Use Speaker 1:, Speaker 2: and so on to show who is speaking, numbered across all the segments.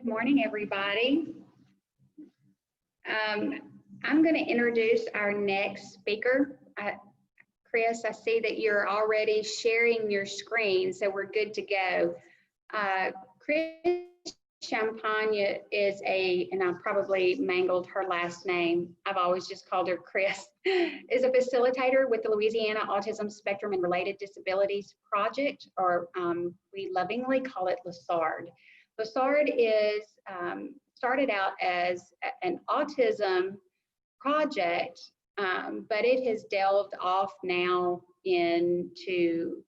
Speaker 1: morning, everybody. I'm going to introduce our next speaker. Chris, I see that you're already sharing your screen, so we're good to go. Chris Champagne is and I probably mangled her last name. I've always just called her Chris, is a facilitator with the Louisiana Autism Spectrum and Related Disabilities Project, or we lovingly call it LASARD. LASARD is started out as an autism project, but it has delved off now into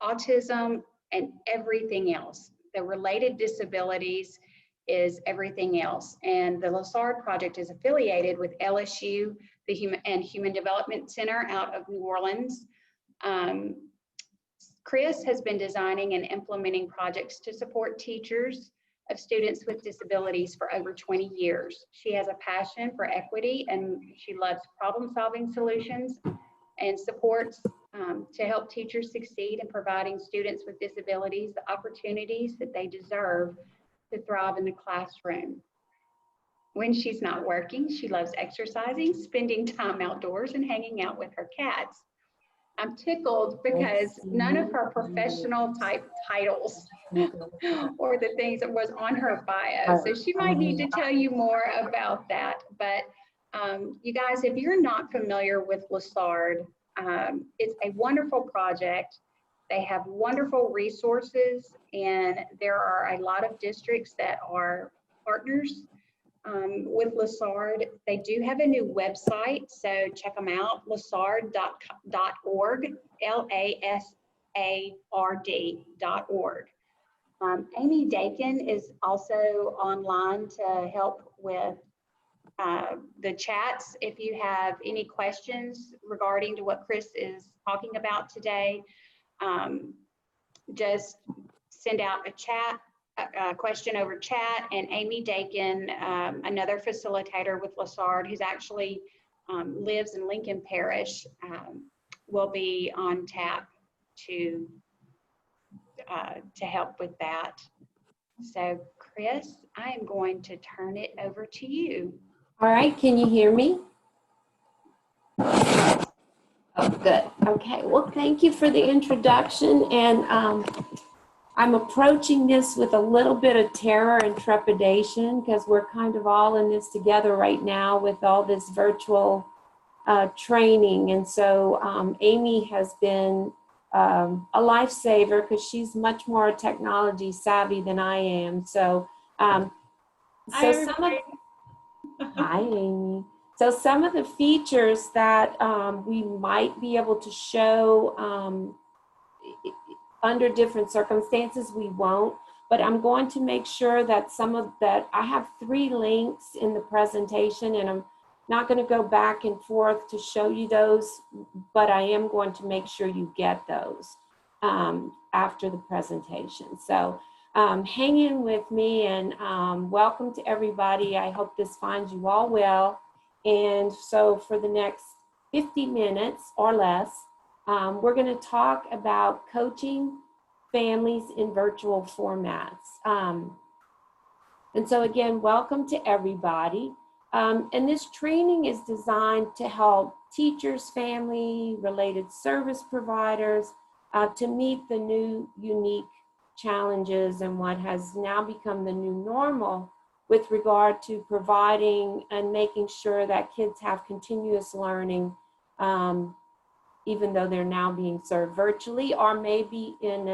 Speaker 1: autism and everything else. The related disabilities is everything else. And the LASARD project is affiliated with LSU, the Human Development Center out of New Orleans. Chris has been designing and implementing projects to support teachers of students with disabilities for over 20 years. She has a passion for equity and she loves problem-solving solutions and supports to help teachers succeed in providing students with disabilities the opportunities that they deserve to thrive in the classroom. When she's not working, she loves exercising, spending time outdoors, and hanging out with her cats. I'm tickled because none of her professional type titles or the things that was on her bio. So she might need to tell you more about that. But you guys, if you're not familiar with LASARD, it's a wonderful project. They have wonderful resources, and there are a lot of districts that are partners with LASARD. They do have a new website, so check them out, lasard.org, LASARD.org. Amy Dakin is also online to help with the chats. If you have any questions regarding to what Chris is talking about today, just send out a question over chat, and Amy Dakin, another facilitator with LASARD, who's actually lives in Lincoln Parish, will be on tap to help with that. So Chris, I am going to turn it over to you.
Speaker 2: All right, can you hear me? Oh, good. Okay, well, thank you for the introduction. And I'm approaching this with a little bit of terror and trepidation because we're kind of all in this together right now with all this virtual training. And so Amy has been a lifesaver because she's much more technology savvy than I am. So, Hi, Amy. So some of the features that we might be able to show under different circumstances, we won't, but I'm going to make sure that I have 3 links in the presentation, and I'm not going to go back and forth to show you those, but I am going to make sure you get those after the presentation. So hang in with me, and welcome to everybody. I hope this finds you all well. And so for the next 50 minutes or less, we're going to talk about coaching families in virtual formats. And so again, welcome to everybody. And this training is designed to help teachers, family, related service providers to meet the new unique challenges and what has now become the new normal with regard to providing and making sure that kids have continuous learning, even though they're now being served virtually, or maybe in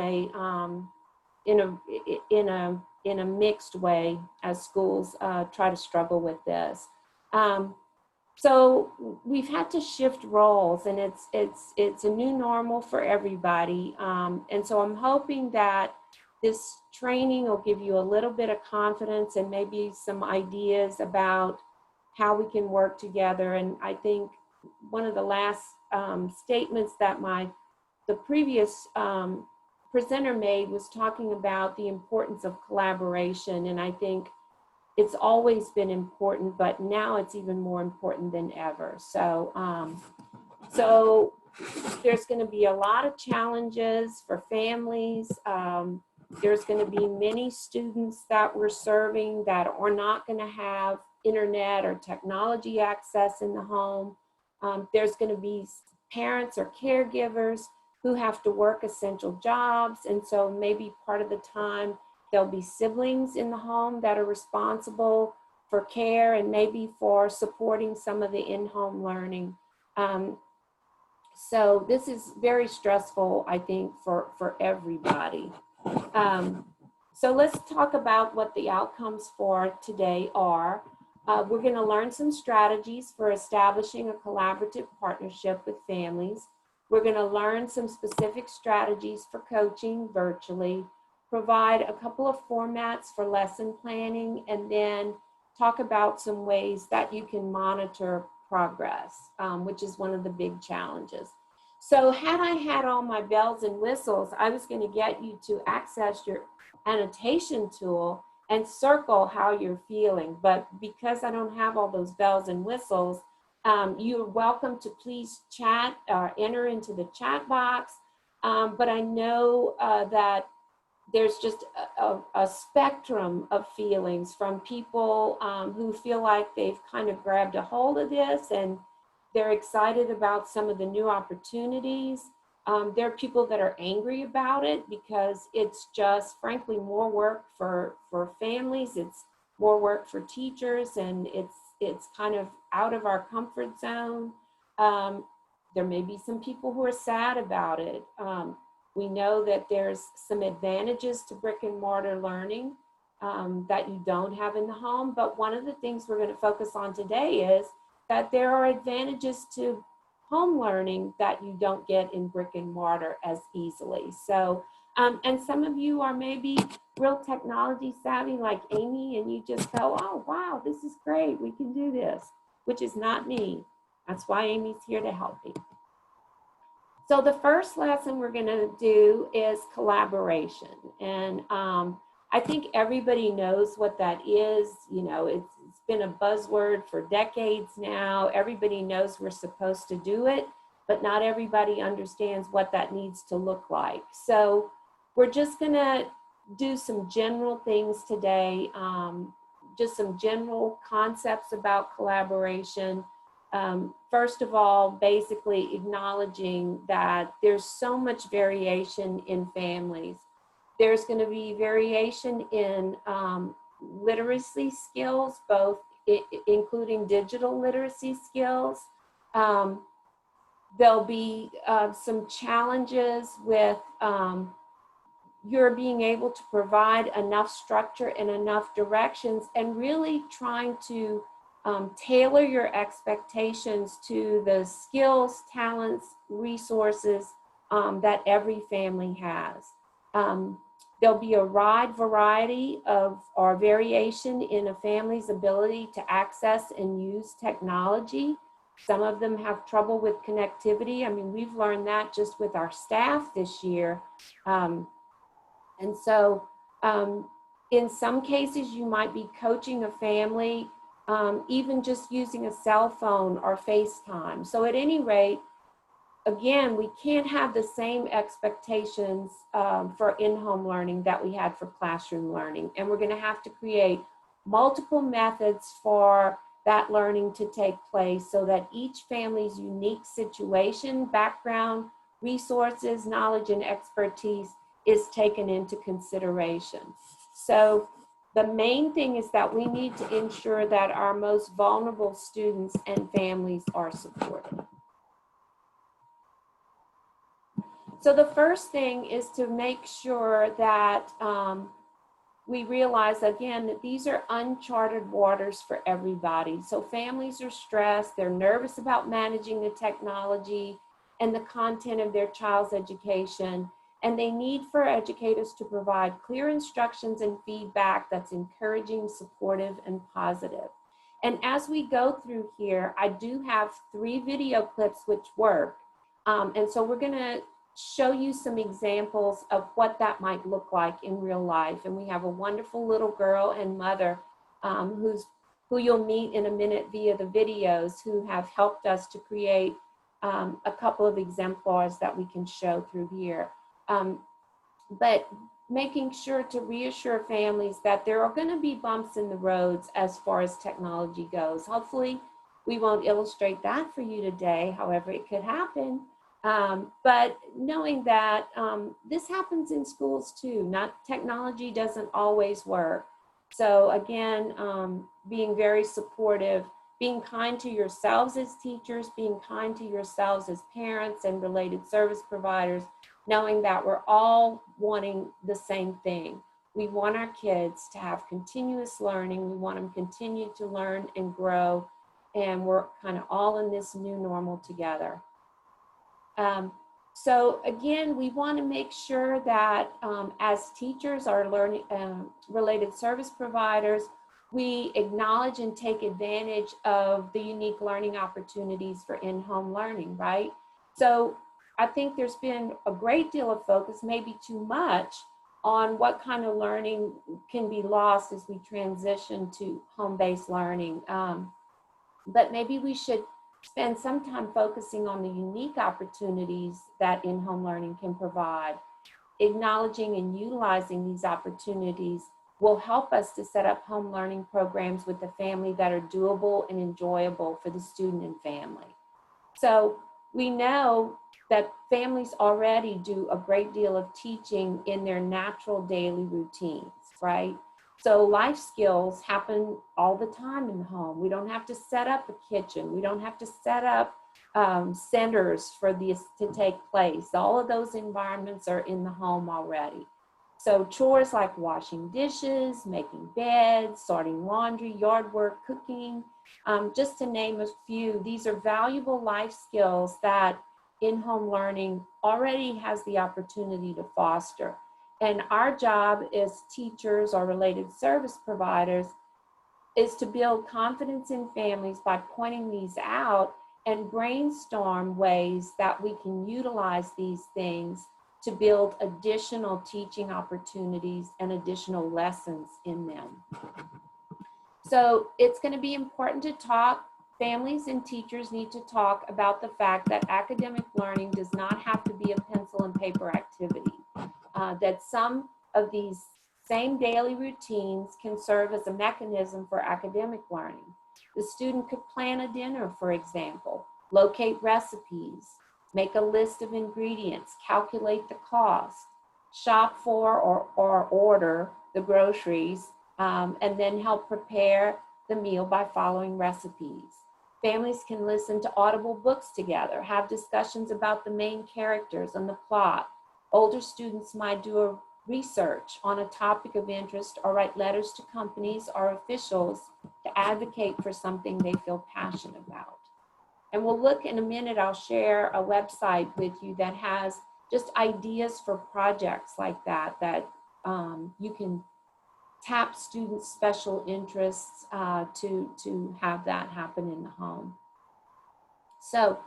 Speaker 2: a mixed way as schools try to struggle with this. So we've had to shift roles, and it's a new normal for everybody. And so I'm hoping that this training will give you a little bit of confidence and maybe some ideas about how we can work together. And I think one of the last statements that the previous presenter made was talking about the importance of collaboration. And I think it's always been important, but now it's even more important than ever. So, so there's going to be a lot of challenges for families. There's going to be many students that we're serving that are not going to have internet or technology access in the home. There's going to be parents or caregivers who have to work essential jobs. And so maybe part of the time there'll be siblings in the home that are responsible for care and maybe for supporting some of the in-home learning. So this is very stressful, I think, for everybody. So let's talk about what the outcomes for today are. We're going to learn some strategies for establishing a collaborative partnership with families. We're going to learn some specific strategies for coaching virtually, provide a couple of formats for lesson planning, and then talk about some ways that you can monitor progress, which is one of the big challenges. So had I had all my bells and whistles, I was going to get you to access your annotation tool and circle how you're feeling. But because I don't have all those bells and whistles, you're welcome to please chat or enter into the chat box. But I know that there's just a spectrum of feelings from people who feel like they've kind of grabbed a hold of this and they're excited about some of the new opportunities. There are people that are angry about it because it's just frankly more work for families, it's more work for teachers, and it's kind of out of our comfort zone. There may be some people who are sad about it. We know that there's some advantages to brick and mortar learning that you don't have in the home, but one of the things we're going to focus on today is that there are advantages to home learning that you don't get in brick and mortar as easily. So, and some of you are maybe real technology savvy like Amy, and you just go, oh, wow, this is great, we can do this, which is not me. That's why Amy's here to help me. So the first lesson we're gonna do is collaboration. And I think everybody knows what that is. You know, it's been a buzzword for decades now. Everybody knows we're supposed to do it, but not everybody understands what that needs to look like. So we're just gonna do some general things today, just some general concepts about collaboration. First of all, basically acknowledging that there's so much variation in families. There's going to be variation in literacy skills, both including digital literacy skills. There'll be some challenges with your being able to provide enough structure and enough directions, and really trying to tailor your expectations to the skills, talents, resources that every family has. There'll be a wide variety of or variation in a family's ability to access and use technology. Some of them have trouble with connectivity. I mean, we've learned that just with our staff this year. And so in some cases, you might be coaching a family even just using a cell phone or FaceTime. So at any rate, again, we can't have the same expectations for in-home learning that we had for classroom learning. And we're going to have to create multiple methods for that learning to take place so that each family's unique situation, background, resources, knowledge, and expertise is taken into consideration. So the main thing is that we need to ensure that our most vulnerable students and families are supported. So the first thing is to make sure that we realize, again, that these are uncharted waters for everybody. So families are stressed, they're nervous about managing the technology and the content of their child's education, and they need for educators to provide clear instructions and feedback that's encouraging, supportive, and positive. And as we go through here, I do have 3 video clips which work. And so we're gonna show you some examples of what that might look like in real life. And we have a wonderful little girl and mother who you'll meet in a minute via the videos, who have helped us to create a couple of exemplars that we can show through here. But making sure to reassure families that there are going to be bumps in the roads as far as technology goes. Hopefully, we won't illustrate that for you today. However, it could happen. But knowing that this happens in schools too, not technology doesn't always work. So again, being very supportive, being kind to yourselves as teachers, being kind to yourselves as parents and related service providers, knowing that we're all wanting the same thing. We want our kids to have continuous learning. We want them to continue to learn and grow. And we're kind of all in this new normal together. So again, we want to make sure that as teachers, our learning related service providers, we acknowledge and take advantage of the unique learning opportunities for in-home learning, right? So I think there's been a great deal of focus, maybe too much, on what kind of learning can be lost as we transition to home-based learning. But maybe we should spend some time focusing on the unique opportunities that in-home learning can provide. Acknowledging and utilizing these opportunities will help us to set up home learning programs with the family that are doable and enjoyable for the student and family. So we know that families already do a great deal of teaching in their natural daily routines, right? So life skills happen all the time in the home. We don't have to set up a kitchen. We don't have to set up centers for this to take place. All of those environments are in the home already. So chores like washing dishes, making beds, sorting laundry, yard work, cooking, just to name a few, these are valuable life skills that in-home learning already has the opportunity to foster. And our job as teachers or related service providers is to build confidence in families by pointing these out and brainstorm ways that we can utilize these things to build additional teaching opportunities and additional lessons in them. So it's going to be important to talk. Families and teachers need to talk about the fact that academic learning does not have to be a pencil and paper activity. That some of these same daily routines can serve as a mechanism for academic learning. The student could plan a dinner, for example, locate recipes, make a list of ingredients, calculate the cost, shop for or order the groceries, and then help prepare the meal by following recipes. Families can listen to audible books together, have discussions about the main characters and the plot. Older students might do a research on a topic of interest or write letters to companies or officials to advocate for something they feel passionate about. And we'll look in a minute, I'll share a website with you that has just ideas for projects like that, that you can tap students' special interests to have that happen in the home. So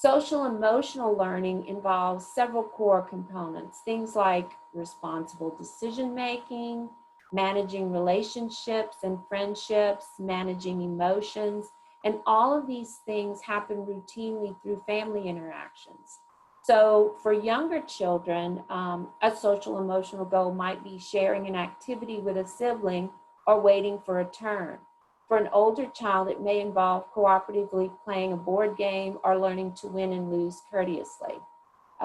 Speaker 2: social emotional learning involves several core components, things like responsible decision making, managing relationships and friendships, managing emotions, and all of these things happen routinely through family interactions. So for younger children, a social emotional goal might be sharing an activity with a sibling or waiting for a turn. For an older child, it may involve cooperatively playing a board game or learning to win and lose courteously.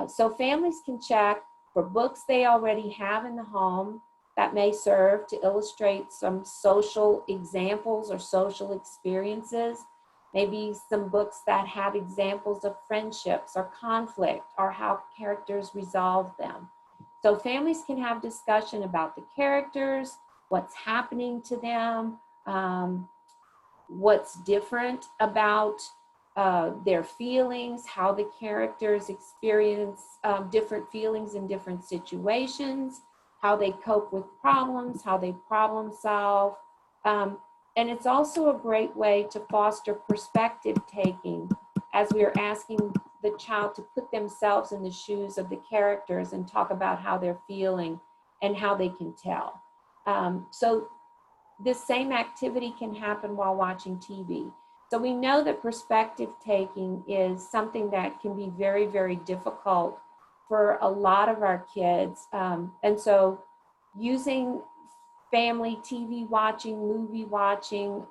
Speaker 2: So families can check for books they already have in the home that may serve to illustrate some social examples or social experiences. Maybe some books that have examples of friendships or conflict or how characters resolve them. So families can have discussion about the characters, what's happening to them, what's different about their feelings, how the characters experience different feelings in different situations, how they cope with problems, how they problem solve. And it's also a great way to foster perspective taking as we are asking the child to put themselves in the shoes of the characters and talk about how they're feeling and how they can tell. So this same activity can happen while watching TV. So we know that perspective taking is something that can be very, very difficult for a lot of our kids. And so using family TV watching, movie watching,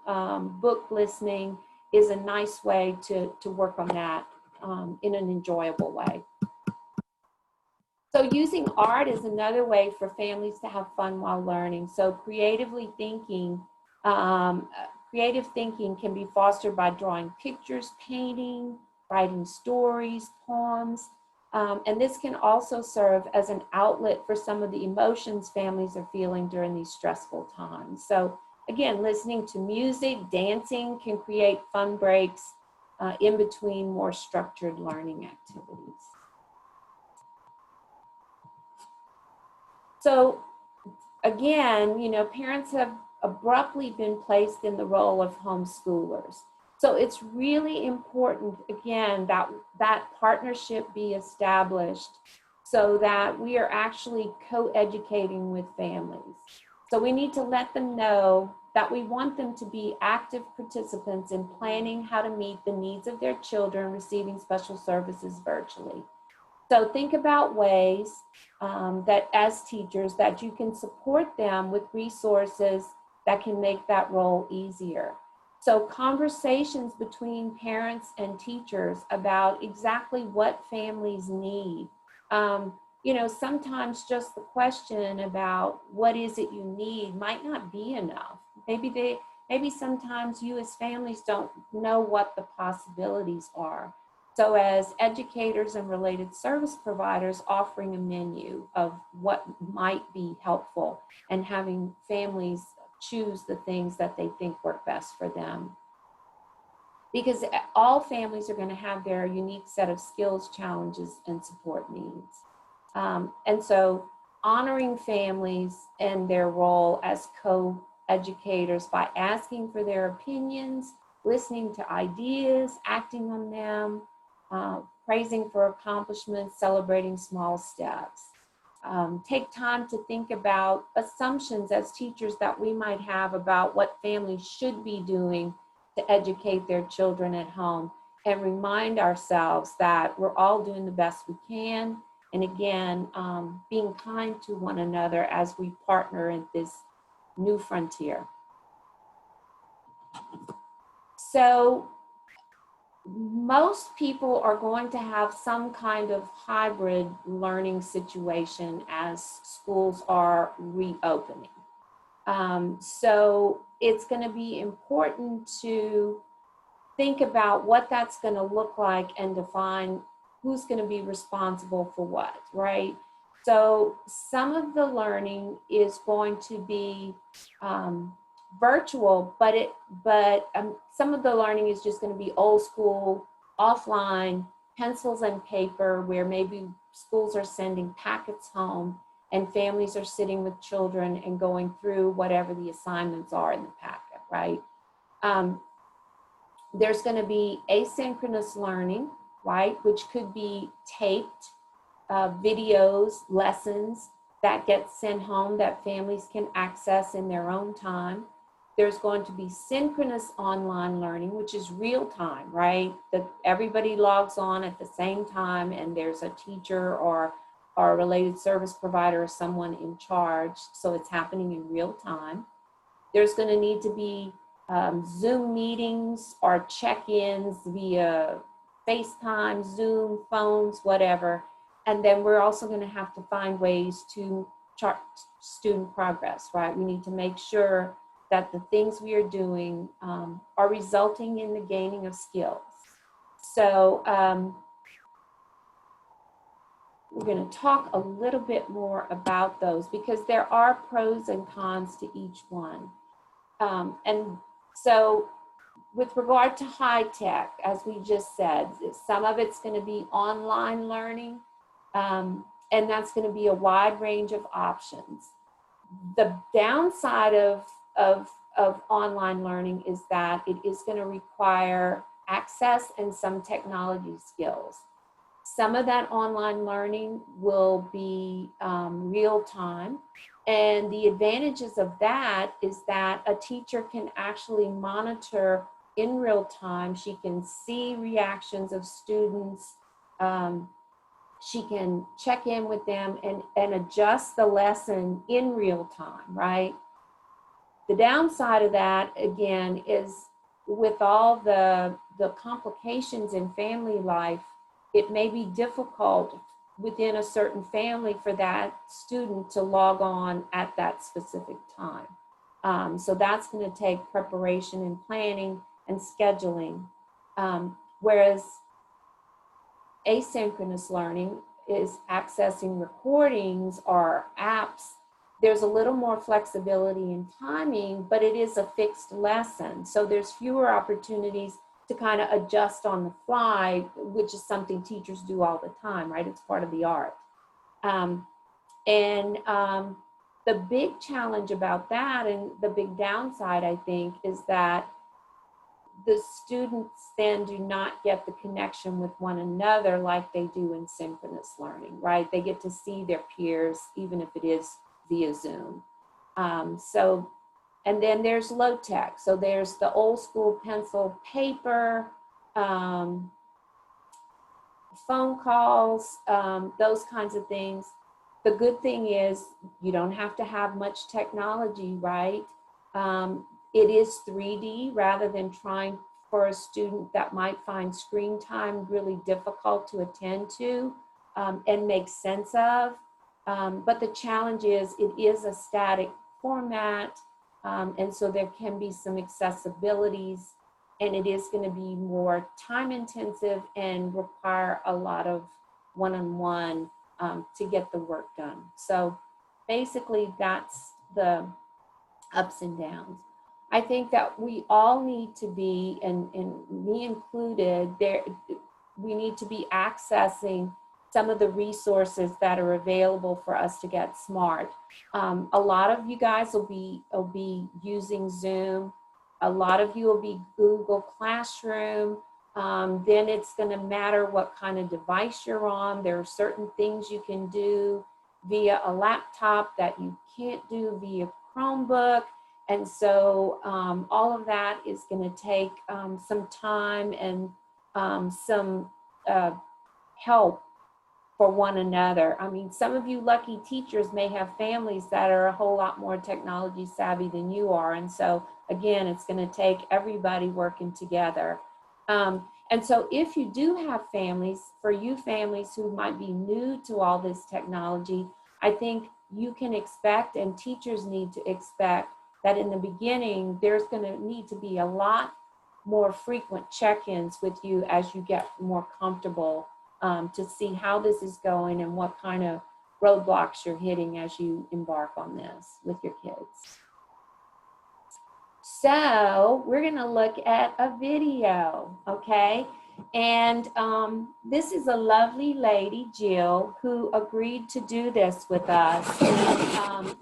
Speaker 2: book listening is a nice way to work on that in an enjoyable way. So using art is another way for families to have fun while learning. So creative thinking can be fostered by drawing pictures, painting, writing stories, poems, and this can also serve as an outlet for some of the emotions families are feeling during these stressful times. So again, listening to music, dancing can create fun breaks in between more structured learning activities. So again, you know, parents have abruptly been placed in the role of homeschoolers. So it's really important, again, that that partnership be established so that we are actually co-educating with families. So we need to let them know that we want them to be active participants in planning how to meet the needs of their children receiving special services virtually. So think about ways that as teachers that you can support them with resources that can make that role easier. So conversations between parents and teachers about exactly what families need. You know, sometimes just the question about what is it you need might not be enough. Maybe sometimes you as families don't know what the possibilities are. So as educators and related service providers, offering a menu of what might be helpful and having families choose the things that they think work best for them. Because all families are going to have their unique set of skills, challenges, and support needs. And so honoring families and their role as co-educators by asking for their opinions, listening to ideas, acting on them, praising for accomplishments, celebrating small steps. Take time to think about assumptions as teachers that we might have about what families should be doing to educate their children at home, and remind ourselves that we're all doing the best we can. And again, being kind to one another as we partner in this new frontier. So most people are going to have some kind of hybrid learning situation as schools are reopening. So it's going to be important to think about what that's going to look like and define who's going to be responsible for what, right? So some of the learning is going to be virtual, but some of the learning is just going to be old school, offline, pencils and paper, where maybe schools are sending packets home and families are sitting with children and going through whatever the assignments are in the packet, right? There's going to be asynchronous learning, right, which could be taped videos, lessons that get sent home that families can access in their own time. There's going to be synchronous online learning, which is real time, right? That everybody logs on at the same time and there's a teacher or a related service provider or someone in charge. So it's happening in real time. There's going to need to be Zoom meetings or check-ins via FaceTime, Zoom, phones, whatever. And then we're also going to have to find ways to chart student progress, right? We need to make sure that the things we are doing are resulting in the gaining of skills. So we're going to talk a little bit more about those because there are pros and cons to each one. And so with regard to high tech, as we just said, some of it's going to be online learning, and that's going to be a wide range of options. The downside of online learning is that it is going to require access and some technology skills. Some of that online learning will be real time. And the advantages of that is that a teacher can actually monitor in real time. She can see reactions of students, She can check in with them and adjust the lesson in real time, right? The downside of that, again, is with all the complications in family life, it may be difficult within a certain family for that student to log on at that specific time. So that's going to take preparation and planning and scheduling. Whereas asynchronous learning is accessing recordings or apps. There's a little more flexibility in timing, but it is a fixed lesson. So there's fewer opportunities to kind of adjust on the fly, which is something teachers do all the time, right? It's part of the art. The big challenge about that, and the big downside, I think, is that the students then do not get the connection with one another like they do in synchronous learning, right? They get to see their peers, even if it is via Zoom. And then there's low tech. So there's the old school pencil, paper, phone calls, those kinds of things. The good thing is you don't have to have much technology, right? It is 3D rather than trying for a student that might find screen time really difficult to attend to and make sense of. But the challenge is it is a static format, and so there can be some accessibilities, and it is going to be more time intensive and require a lot of one-on-one to get the work done. So basically that's the ups and downs. I think that we all need to be, and me included, we need to be accessing some of the resources that are available for us to get smart. A lot of you guys will be using Zoom. A lot of you will be Google Classroom. Then it's going to matter what kind of device you're on. There are certain things you can do via a laptop that you can't do via Chromebook. And so all of that is going to take some time and some help for one another. I mean, some of you lucky teachers may have families that are a whole lot more technology savvy than you are. And so again, it's going to take everybody working together. And so if you do have families, for you families who might be new to all this technology, I think you can expect, and teachers need to expect, that in the beginning, there's going to need to be a lot more frequent check-ins with you as you get more comfortable to see how this is going and what kind of roadblocks you're hitting as you embark on this with your kids. So we're going to look at a video, okay? And this is a lovely lady, Jill, who agreed to do this with us. And,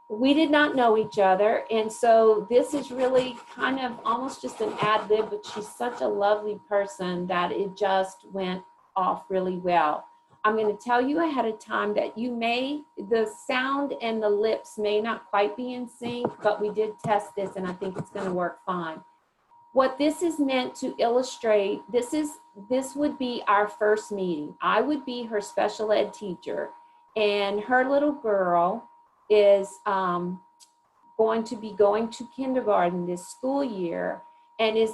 Speaker 2: we did not know each other, and so this is really kind of almost just an ad lib, but she's such a lovely person that it just went off really well. I'm going to tell you ahead of time that the sound and the lips may not quite be in sync, but we did test this and I think it's going to work fine. What this is meant to illustrate, this would be our first meeting. I would be her special ed teacher, and her little girl is going to be going to kindergarten this school year and is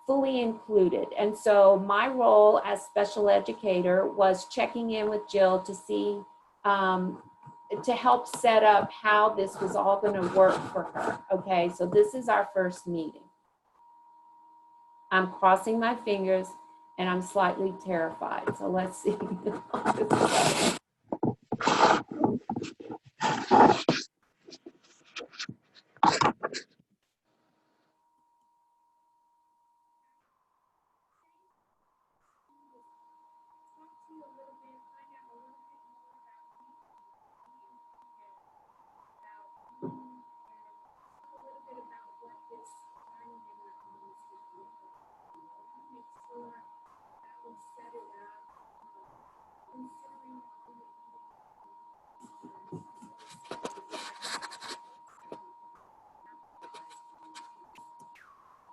Speaker 2: fully included. And so my role as special educator was checking in with Jill to see, to help set up how this was all going to work for her. Okay, so this is our first meeting. I'm crossing my fingers and I'm slightly terrified. So let's see.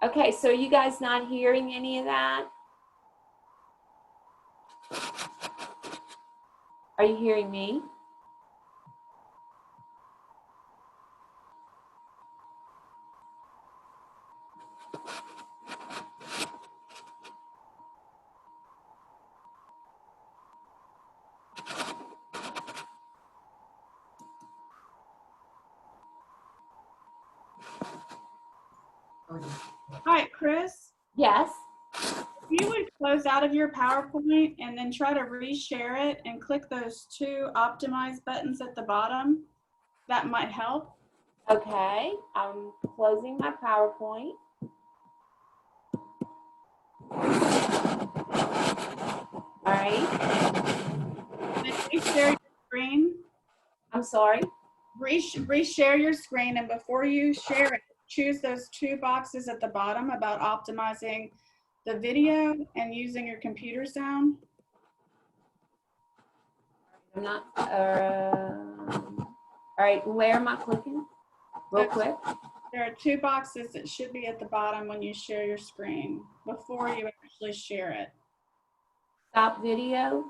Speaker 2: Okay, so you guys not hearing any of that? Are you hearing me?
Speaker 3: Hi, Chris.
Speaker 2: Yes.
Speaker 3: You would close out of your PowerPoint and then try to reshare it and click those two optimize buttons at the bottom. That might help.
Speaker 2: Okay, I'm closing my PowerPoint. All right.
Speaker 3: Then reshare your screen.
Speaker 2: I'm sorry.
Speaker 3: Reshare your screen, and before you share it, choose those two boxes at the bottom about optimizing the video and using your computer sound.
Speaker 2: I'm not, all right, where am I clicking? Real quick.
Speaker 3: There are two boxes that should be at the bottom when you share your screen before you actually share it.
Speaker 2: Stop video.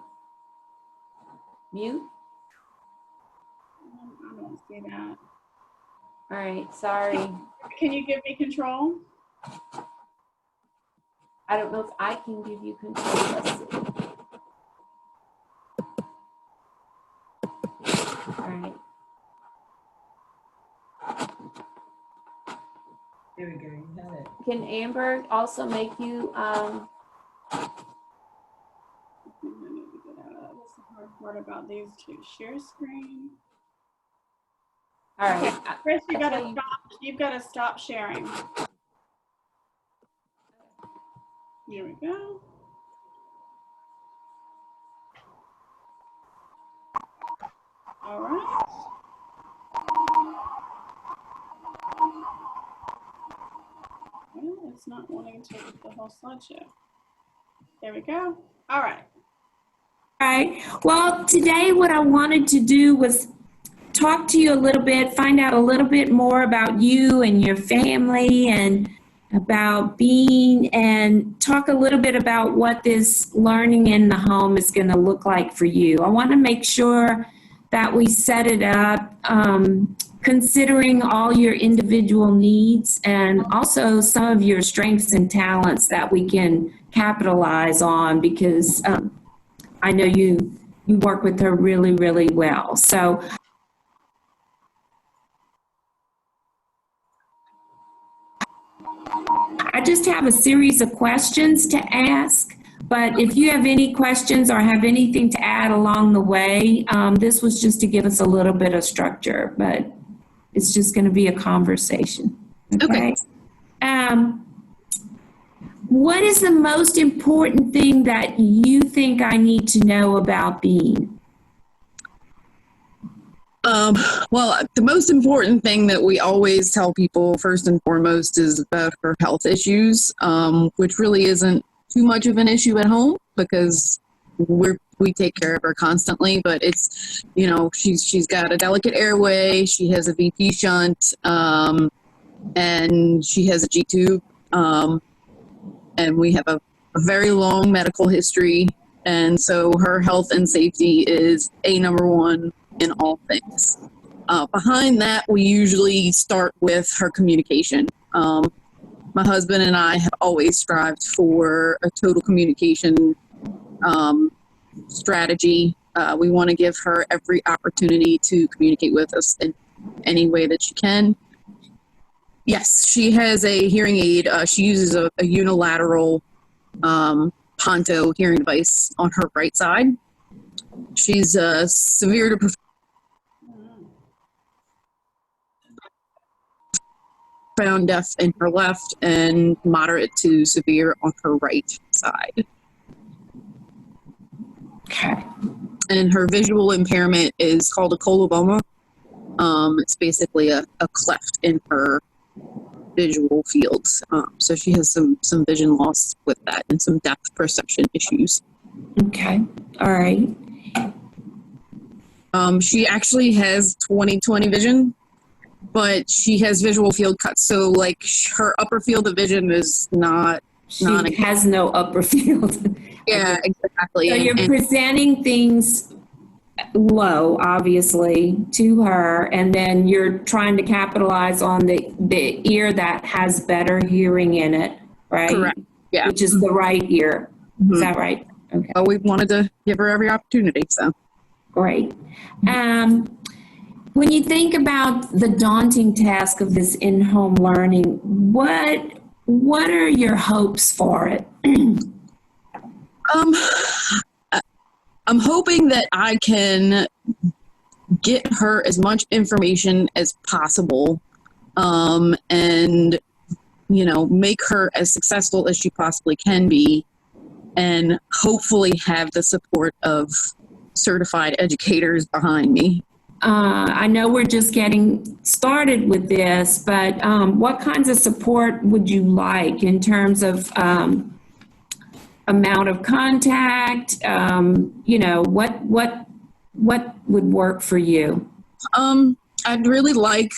Speaker 2: Mute.
Speaker 3: I don't see that.
Speaker 2: All right, sorry.
Speaker 3: Can you give me control?
Speaker 2: I don't know if I can give you control. Let's see. All right.
Speaker 4: There we go, you have it.
Speaker 2: Can Amber also make you,
Speaker 3: That's the hard part about these two. Share screen.
Speaker 2: all right.
Speaker 3: Chris,
Speaker 2: I'll tell you.
Speaker 3: you've got to stop sharing. Here we go. All right. Well, it's not wanting to get the whole slideshow. There we go. All right.
Speaker 2: All right. Well, today what I wanted to do was talk to you a little bit, find out a little bit more about you and your family and about being, and talk a little bit about what this learning in the home is going to look like for you. I want to make sure that we set it up considering all your individual needs and also some of your strengths and talents that we can capitalize on, because I know you work with her really, really well. So I just have a series of questions to ask, but if you have any questions or have anything to add along the way, this was just to give us a little bit of structure, but it's just going to be a conversation. Okay. What is the most important thing that you think I need to know about Bean?
Speaker 5: Well, the most important thing that we always tell people first and foremost is about her health issues, which really isn't too much of an issue at home because we take care of her constantly. But it's, you know, she's got a delicate airway, she has a VP shunt, and she has a G tube, and we have a very long medical history, and so her health and safety is number one in all things. Behind that, we usually start with her communication. My husband and I have always strived for a total communication strategy. We want to give her every opportunity to communicate with us in any way that she can. Yes, she has a hearing aid. She uses a unilateral Ponto hearing device on her right side. She's severe to profound deaf in her left and moderate to severe on her right side.
Speaker 2: Okay.
Speaker 5: And her visual impairment is called a coloboma. It's basically a cleft in her visual fields. So she has some vision loss with that and some depth perception issues.
Speaker 2: Okay. All right.
Speaker 5: She actually has 20/20 vision, but she has visual field cuts. So like her upper field of vision is not.
Speaker 2: She has no upper field.
Speaker 5: Yeah, exactly.
Speaker 2: So you're presenting things low, obviously, to her, and then you're trying to capitalize on the ear that has better hearing in it, right?
Speaker 5: Correct. Yeah.
Speaker 2: Which is the right ear. Is that right? Okay,
Speaker 5: Well, we wanted to give her every opportunity, so.
Speaker 2: great. When you think about the daunting task of this in-home learning, what are your hopes for it?
Speaker 5: I'm hoping that I can get her as much information as possible, and, you know, make her as successful as she possibly can be, and hopefully have the support of certified educators behind me.
Speaker 2: I know we're just getting started with this, but what kinds of support would you like in terms of amount of contact? You know, what would work for you?
Speaker 5: I'd really like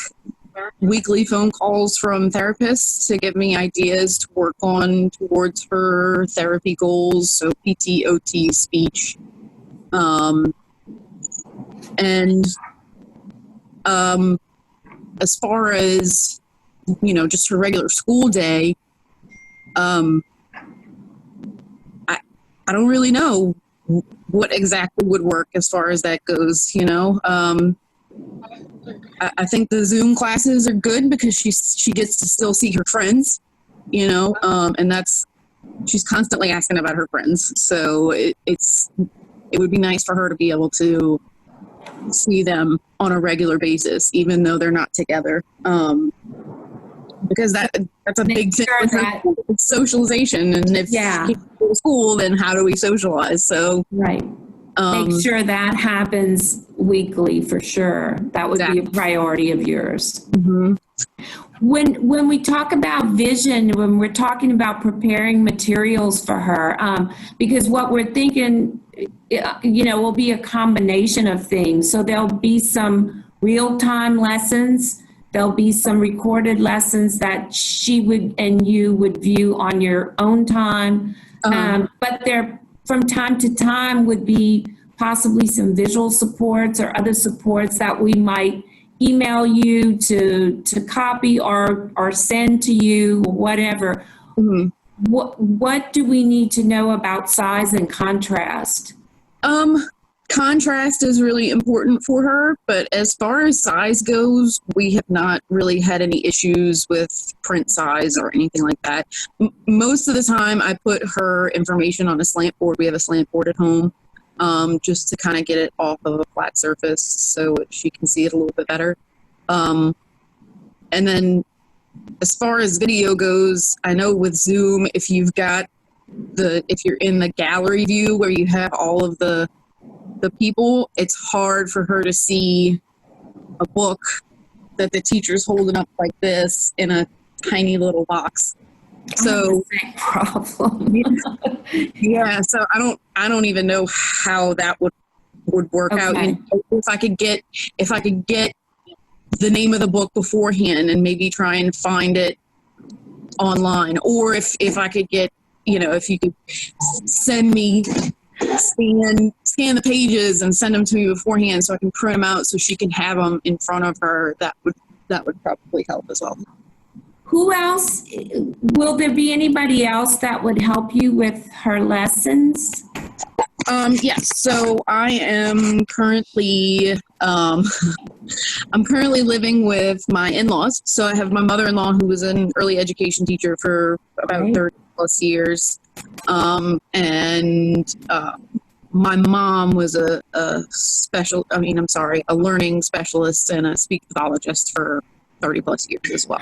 Speaker 5: weekly phone calls from therapists to give me ideas to work on towards her therapy goals, so PT, OT, speech. As far as, you know, just her regular school day, I don't really know what exactly would work as far as that goes, you know. I think the Zoom classes are good because she gets to still see her friends, you know, and she's constantly asking about her friends. So it would be nice for her to be able to see them on a regular basis, even though they're not together. Because that's a big thing with her, socialization. And if she can't go to school, then how do we socialize? So
Speaker 2: right. Make sure that happens weekly for sure. That would be a priority of yours.
Speaker 5: Mm-hmm.
Speaker 2: When we talk about vision, when we're talking about preparing materials for her, because what we're thinking, you know, will be a combination of things. So there'll be some real-time lessons. There'll be some recorded lessons that she would and you would view on your own time. But there, from time to time, would be possibly some visual supports or other supports that we might email you to copy or send to you, whatever. Mm-hmm. What do we need to know about size and contrast?
Speaker 5: Contrast is really important for her, but as far as size goes, we have not really had any issues with print size or anything like that. Most of the time, I put her information on a slant board. We have a slant board at home, just to kind of get it off of a flat surface so she can see it a little bit better. And then as far as video goes, I know with Zoom, if you're in the gallery view where you have all of the people, it's hard for her to see a book that the teacher's holding up like this in a tiny little box. So
Speaker 2: same problem.
Speaker 5: yeah, so I don't even know how that would work out. You know, if I could get the name of the book beforehand and maybe try and find it online, or if I could get, you know, if you could send me scan the pages and send them to me beforehand so I can print them out so she can have them in front of her, that would probably help as well.
Speaker 2: Who else? Will there be anybody else that would help you with her lessons?
Speaker 5: Yes. So I am currently living with my in-laws. So I have my mother-in-law who was an early education teacher for about 30 plus years. My mom was a learning specialist and a speech pathologist for 30 plus years as well.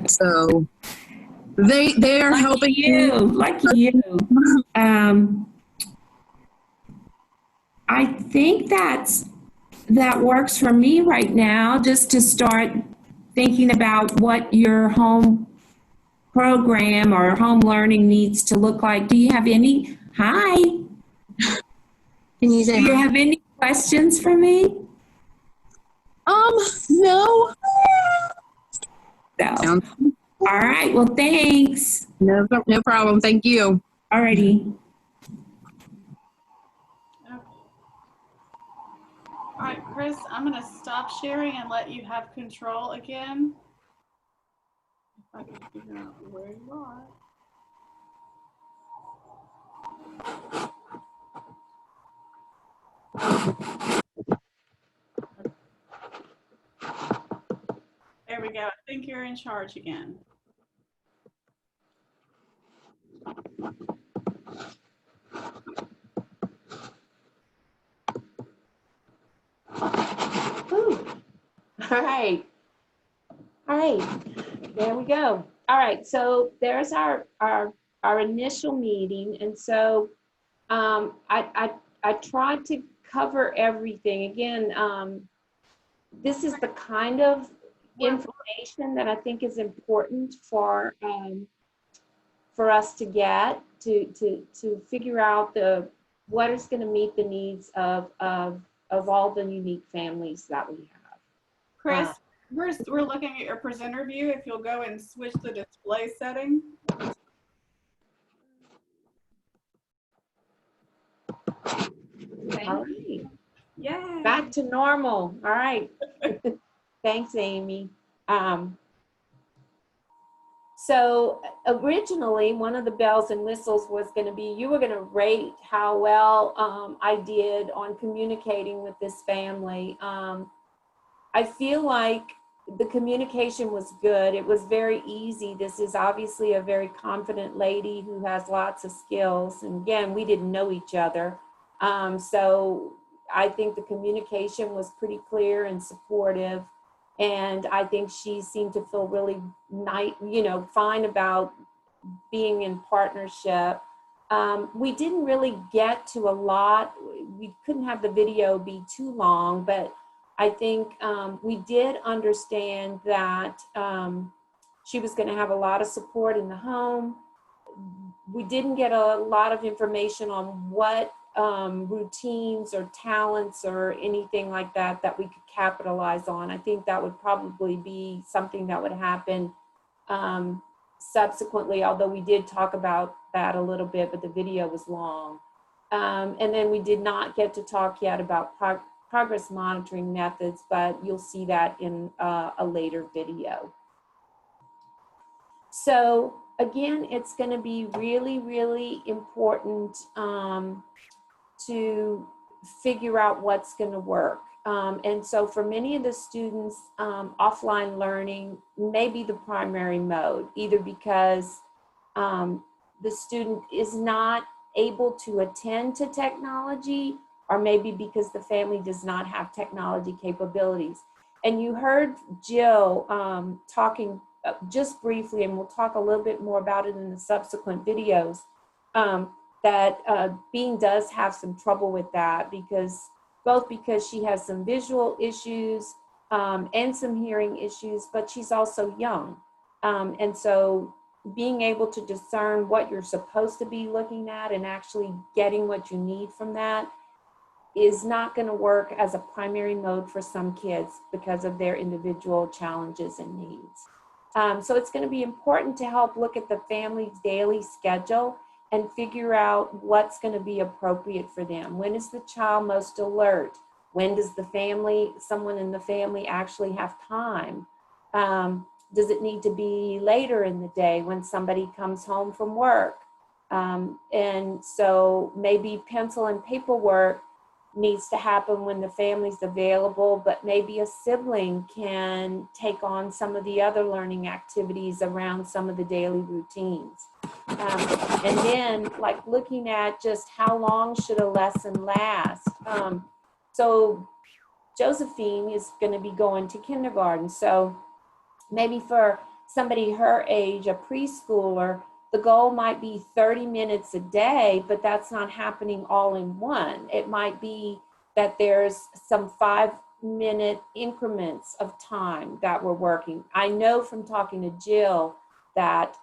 Speaker 5: So they are helping you.
Speaker 2: Lucky you. I think that works for me right now, just to start thinking about what your home program or home learning needs to look like. Do you have any? Hi.
Speaker 5: Can you say?
Speaker 2: Do you have any questions for me?
Speaker 5: No.
Speaker 2: So, all right. Well, thanks.
Speaker 5: No problem. Thank you.
Speaker 2: Alrighty.
Speaker 3: Chris, I'm going to stop sharing and let you have control again. If I can figure out where you are. There we go. I think you're in charge again.
Speaker 2: Whew. All right. All right. There we go. All right. So there's our initial meeting. And so I tried to cover everything. Again, this is the kind of information that I think is important for us to get to figure out what is going to meet the needs of all the unique families that we have.
Speaker 3: Chris, we're looking at your presenter view. If you'll go and switch the display setting.
Speaker 2: All right.
Speaker 3: Yay.
Speaker 2: Back to normal. All right. Thanks, Amy. So originally, one of the bells and whistles was going to be, you were going to rate how well I did on communicating with this family. I feel like the communication was good. It was very easy. This is obviously a very confident lady who has lots of skills. And again, we didn't know each other. So I think the communication was pretty clear and supportive. And I think she seemed to feel really nice, fine about being in partnership. We didn't really get to a lot. We couldn't have the video be too long, but I think we did understand that she was going to have a lot of support in the home. We didn't get a lot of information on what routines or talents or anything like that we could capitalize on. I think that would probably be something that would happen subsequently, although we did talk about that a little bit, but the video was long. And then we did not get to talk yet about progress monitoring methods, but you'll see that in a later video. So again, it's going to be really, really important to figure out what's going to work. And so for many of the students, offline learning may be the primary mode, either because the student is not able to attend to technology, or maybe because the family does not have technology capabilities. And you heard Jill talking just briefly, and we'll talk a little bit more about it in the subsequent videos, that Bean does have some trouble with that, because she has some visual issues and some hearing issues, but she's also young. And so being able to discern what you're supposed to be looking at and actually getting what you need from that is not going to work as a primary mode for some kids because of their individual challenges and needs. So it's going to be important to help look at the family's daily schedule and figure out what's going to be appropriate for them. When is the child most alert? When does someone in the family actually have time? Does it need to be later in the day when somebody comes home from work? And so maybe pencil and paperwork needs to happen when the family's available, but maybe a sibling can take on some of the other learning activities around some of the daily routines. And then like looking at just how long should a lesson last. So Josephine is going to be going to kindergarten. So maybe for somebody her age, a preschooler, the goal might be 30 minutes a day, but that's not happening all in one. It might be that there's some 5-minute increments of time that we're working. I know from talking to Jill that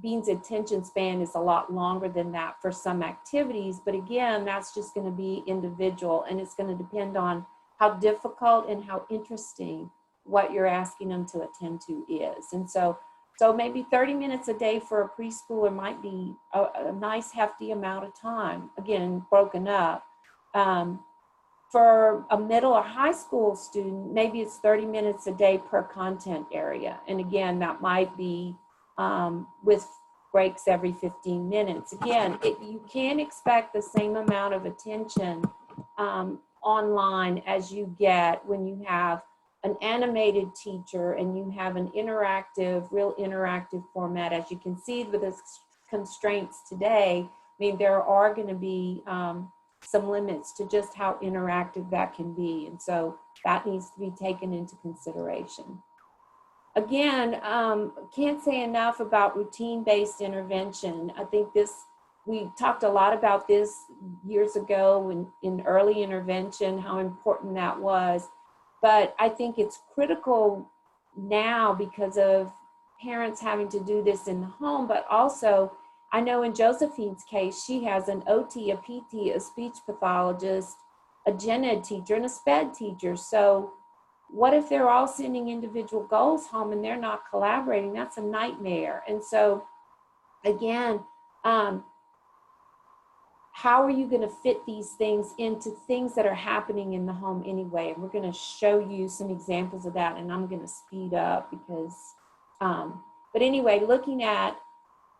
Speaker 2: Bean's attention span is a lot longer than that for some activities, but again, that's just going to be individual, and it's going to depend on how difficult and how interesting what you're asking them to attend to is. And so maybe 30 minutes a day for a preschooler might be a nice hefty amount of time, again, broken up. For a middle or high school student, maybe it's 30 minutes a day per content area. And again, that might be with breaks every 15 minutes. Again, you can't expect the same amount of attention online as you get when you have an animated teacher and you have an interactive, real interactive format. As you can see with the constraints today, I mean, there are going to be some limits to just how interactive that can be. And so that needs to be taken into consideration. Again, can't say enough about routine-based intervention. I think we talked a lot about this years ago in early intervention, how important that was. But I think it's critical now because of parents having to do this in the home, but also I know in Josephine's case, she has an OT, a PT, a speech pathologist, a gen ed teacher, and a SPED teacher. So what if they're all sending individual goals home and they're not collaborating? That's a nightmare. And so again, how are you going to fit these things into things that are happening in the home anyway? And we're going to show you some examples of that, and I'm going to speed up because, but anyway, looking at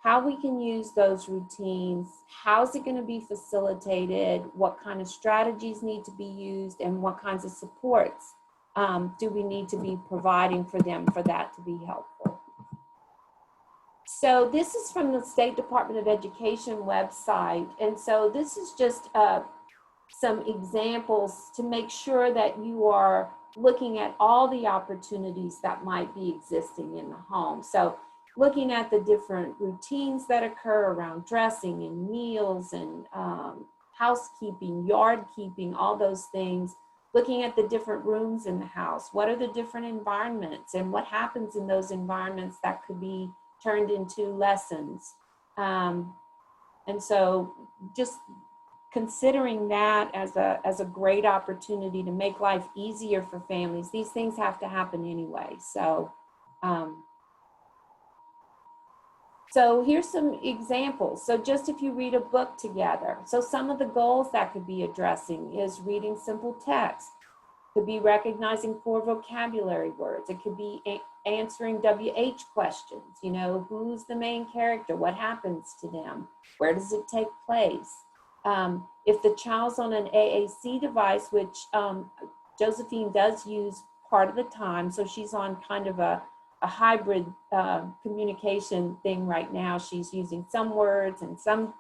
Speaker 2: how we can use those routines, how's it going to be facilitated, what kind of strategies need to be used, and what kinds of supports do we need to be providing for them for that to be helpful. So this is from the State Department of Education website. And so this is just some examples to make sure that you are looking at all the opportunities that might be existing in the home. So looking at the different routines that occur around dressing and meals and housekeeping, yard keeping, all those things, looking at the different rooms in the house. What are the different environments and what happens in those environments that could be turned into lessons. And so just considering that as a great opportunity to make life easier for families. These things have to happen anyway. So, so here's some examples. So just if you read a book together. So some of the goals that could be addressing is reading simple text. Could be recognizing core vocabulary words. It could be answering WH questions. You know, who's the main character? What happens to them? Where does it take place? If the child's on an AAC device, which Josephine does use part of the time, so she's on kind of a hybrid communication thing right now. She's using some words and some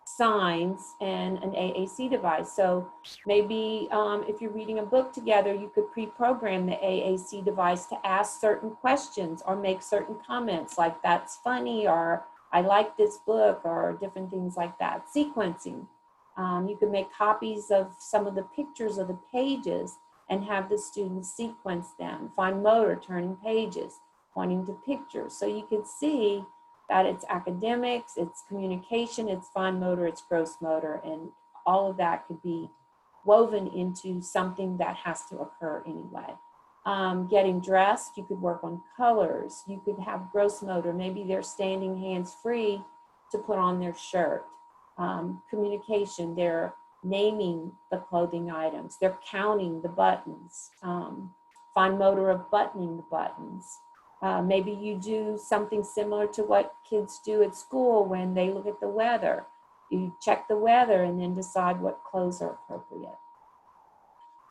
Speaker 2: signs and an AAC device. So maybe if you're reading a book together, you could pre-program the AAC device to ask certain questions or make certain comments like that's funny or I like this book or different things like that. Sequencing. You can make copies of some of the pictures of the pages and have the students sequence them. Fine motor, turning pages, pointing to pictures. So you can see that it's academics, it's communication, it's fine motor, it's gross motor, and all of that could be woven into something that has to occur anyway. Getting dressed, you could work on colors, you could have gross motor, maybe they're standing hands free to put on their shirt. Communication, they're naming the clothing items, they're counting the buttons, fine motor of buttoning the buttons. Maybe you do something similar to what kids do at school when they look at the weather. You check the weather and then decide what clothes are appropriate.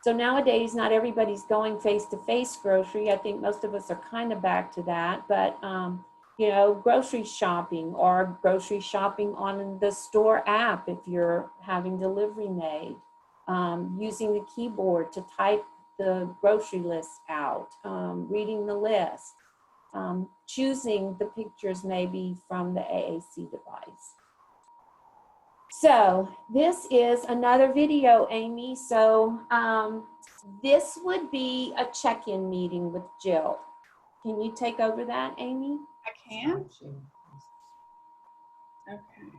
Speaker 2: So nowadays, not everybody's going face-to-face grocery. I think most of us are kind of back to that, but you know, grocery shopping or grocery shopping on the store app if you're having delivery made, using the keyboard to type the grocery list out, reading the list. Choosing the pictures maybe from the AAC device. So this is another video, Amy. So this would be a check-in meeting with Jill. Can you take over that, Amy?
Speaker 3: I can. Okay.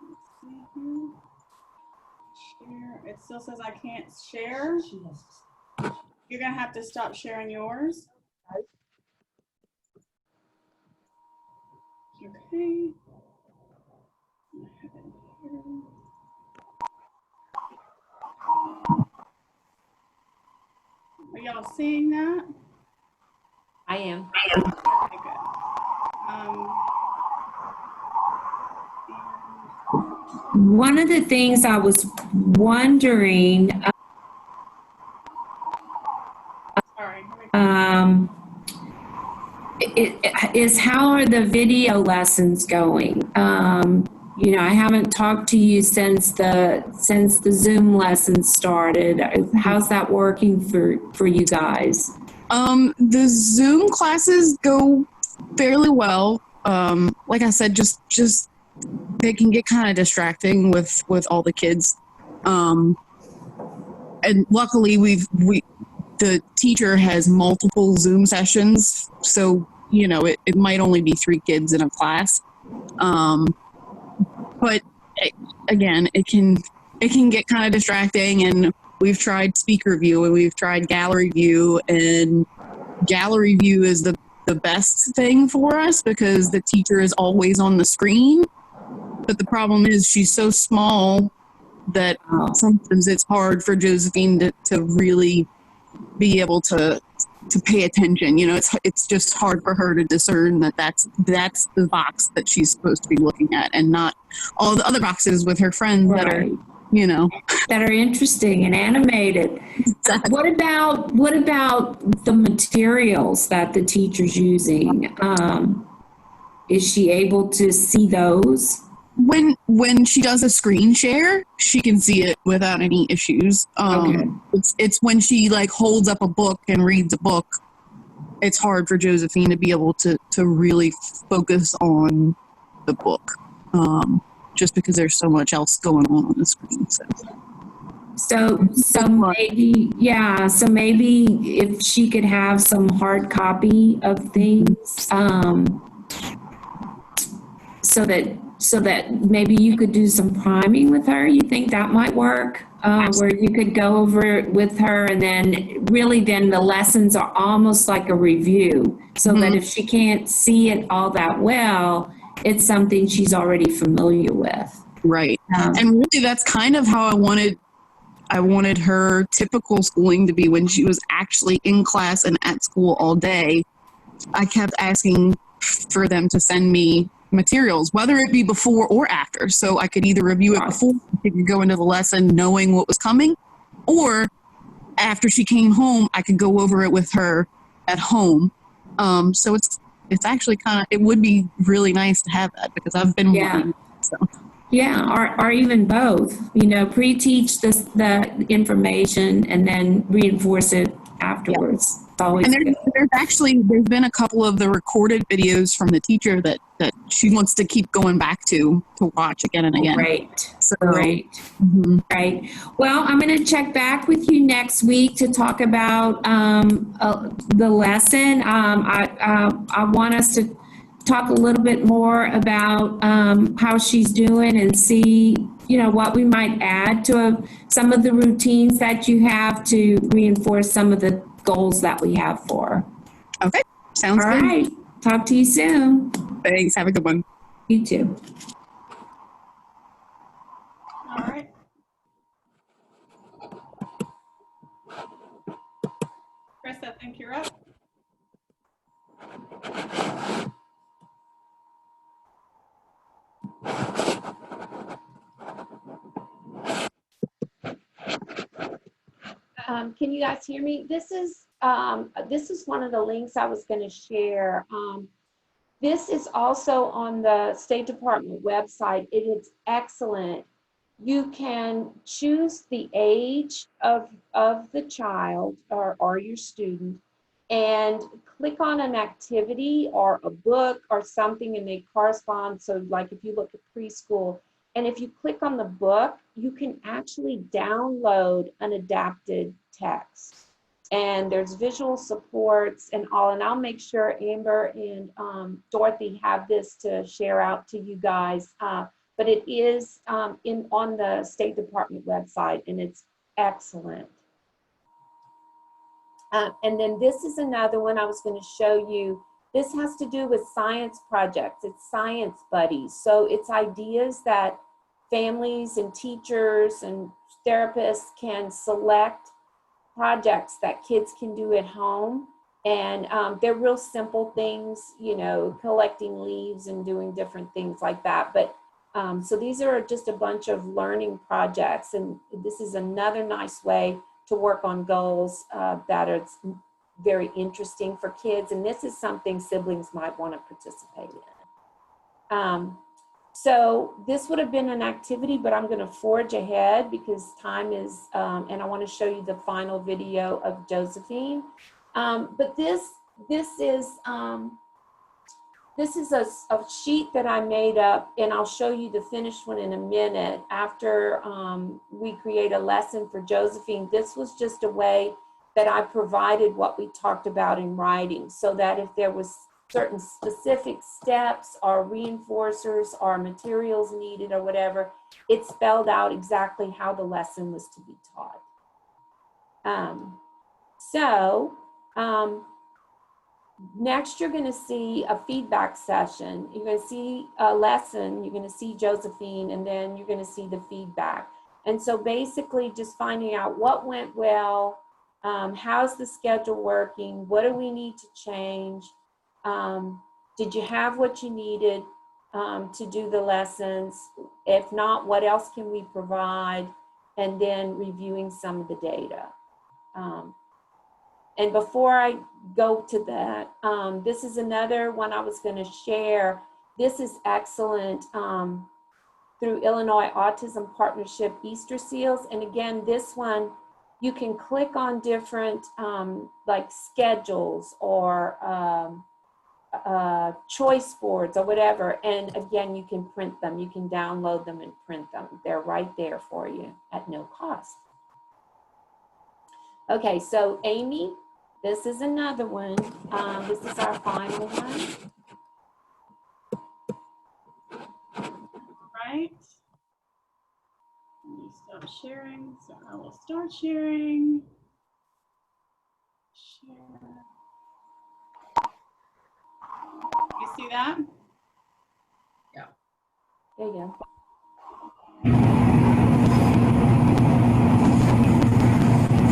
Speaker 3: Let's see here. Share. It still says I can't share. You're gonna have to stop sharing yours. Okay. Are y'all seeing that?
Speaker 2: I am.
Speaker 3: Okay, good.
Speaker 2: One of the things I was wondering,
Speaker 3: Sorry.
Speaker 2: is how are the video lessons going? You know, I haven't talked to you since the Zoom lessons started. How's that working for you guys?
Speaker 5: The Zoom classes go fairly well. Like I said, just they can get kind of distracting with all the kids. And luckily the teacher has multiple Zoom sessions, so you know it might only be 3 kids in a class. But again, it can get kind of distracting, and we've tried speaker view and we've tried gallery view, and gallery view is the best thing for us because the teacher is always on the screen. But the problem is she's so small that sometimes it's hard for Josephine to really be able to pay attention. You know, it's just hard for her to discern that that's the box that she's supposed to be looking at, and not all the other boxes with her friends that are, you know,
Speaker 2: that are interesting and animated.
Speaker 5: Exactly.
Speaker 2: What about the materials that the teacher's using? Is she able to see those?
Speaker 5: When she does a screen share, she can see it without any issues.
Speaker 2: Okay.
Speaker 5: It's when she like holds up a book and reads a book, it's hard for Josephine to be able to really focus on the book, just because there's so much else going on the screen.
Speaker 2: So maybe, yeah, so maybe if she could have some hard copy of things, so that maybe you could do some priming with her. You think that might work? Where you could go over it with her, and then really then the lessons are almost like a review, so that if she can't see it all that well, it's something she's already familiar with.
Speaker 5: Right. And really that's kind of how I wanted her typical schooling to be. When she was actually in class and at school all day, I kept asking for them to send me materials, whether it be before or after, so I could either review it before she could go into the lesson knowing what was coming, or after she came home I could go over it with her at home. So it's actually it would be really nice to have that, because I've been wanting, so.
Speaker 2: Yeah, or even both, you know, pre-teach the information and then reinforce it afterwards. It's always
Speaker 5: And there's been a couple of the recorded videos from the teacher that she wants to keep going back to watch again and again.
Speaker 2: Great.
Speaker 5: So,
Speaker 2: Great. Right. Well, I'm going to check back with you next week to talk about the lesson. I want us to talk a little bit more about how she's doing, and see, you know, what we might add to some of the routines that you have to reinforce some of the goals that we have for her.
Speaker 5: Okay. Sounds good.
Speaker 2: All right. Talk to you soon.
Speaker 5: Thanks. Have a good one.
Speaker 2: You too.
Speaker 3: All right. Chris, I think you're up.
Speaker 2: Can you guys hear me? This is one of the links I was going to share. This is also on the State Department website. It is excellent. You can choose the age of the child or your student, and click on an activity or a book or something, and they correspond. So like if you look at preschool, and if you click on the book, you can actually download an adapted text. And there's visual supports and all, and I'll make sure Amber and Dorothy have this to share out to you guys. But it is on the State Department website, and it's excellent. And then this is another one I was going to show you. This has to do with science projects. It's Science Buddies. So it's ideas that families and teachers and therapists can select projects that kids can do at home. And they're real simple things, you know, collecting leaves and doing different things like that. But so these are just a bunch of learning projects. And this is another nice way to work on goals that are very interesting for kids. And this is something siblings might want to participate in. So this would have been an activity, but I'm going to forge ahead because time is, and I want to show you the final video of Josephine. But this is a sheet that I made up, and I'll show you the finished one in a minute after we create a lesson for Josephine. This was just a way that I provided what we talked about in writing, so that if there was certain specific steps or reinforcers or materials needed or whatever, it spelled out exactly how the lesson was to be taught. Next, you're going to see a feedback session. You're going to see a lesson, you're going to see Josephine, and then you're going to see the feedback. And so basically just finding out what went well, how's the schedule working, what do we need to change, did you have what you needed to do the lessons? If not, what else can we provide? And then reviewing some of the data. And before I go to that, this is another one I was going to share. This is excellent through Illinois Autism Partnership Easter Seals. And again, this one, you can click on different like schedules or choice boards or whatever. And again, you can print them. You can download them and print them. They're right there for you at no cost. Okay, so Amy, this is another one. This is our final one.
Speaker 3: Right. Let me stop sharing. So I will start sharing. Share. You see that?
Speaker 2: There you go.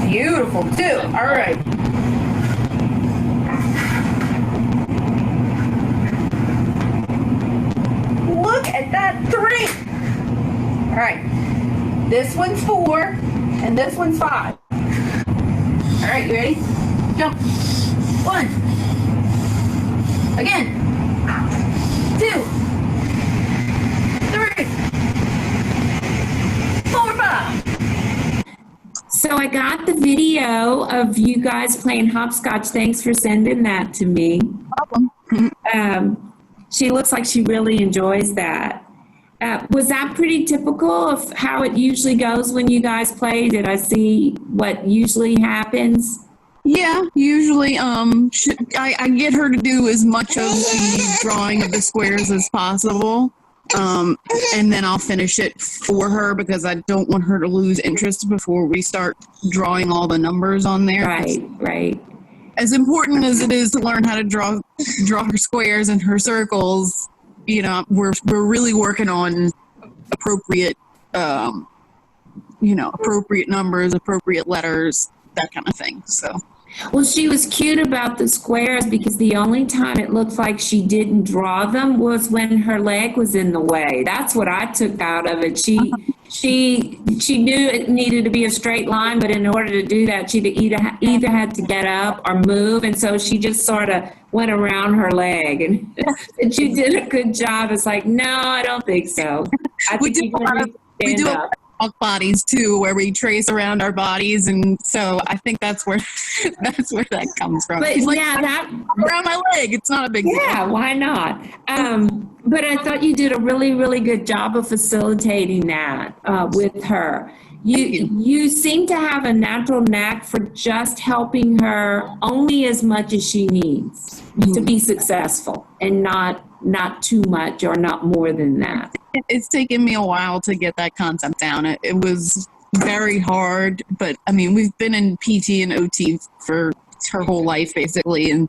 Speaker 6: Beautiful too. All right. Look at that 3. All right. This one's 4 and this one's 5. All right, you ready? Jump. 1. Again. 2. 3. 4, 5.
Speaker 7: So I got the video of you guys playing hopscotch. Thanks for sending that to me. She looks like she really enjoys that. Was that pretty typical of how it usually goes when you guys play? Did I see what usually happens?
Speaker 5: Yeah, usually I get her to do as much of the drawing of the squares as possible. And then I'll finish it for her because I don't want her to lose interest before we start drawing all the numbers on there.
Speaker 7: Right.
Speaker 5: As important as it is to learn how to draw her squares and her circles, you know, we're really working on appropriate, appropriate numbers, appropriate letters, that kind of thing. So.
Speaker 7: Well, she was cute about the squares because the only time it looked like she didn't draw them was when her leg was in the way. That's what I took out of it. She knew it needed to be a straight line, but in order to do that, she'd either had to get up or move, and so she just sort of went around her leg. And she did a good job. It's like, no, I don't think so.
Speaker 5: We do bodies too, where we trace around our bodies, and so I think that's where that comes from.
Speaker 7: But
Speaker 5: like,
Speaker 7: yeah, that
Speaker 5: around my leg, it's not a big deal.
Speaker 7: Yeah, why not? But I thought you did a really, really good job of facilitating that with her. You seem to have a natural knack for just helping her only as much as she needs to be successful, and not too much or not more than that.
Speaker 5: It's taken me a while to get that concept down. It was very hard, but I mean, we've been in PT and OT for her whole life basically, and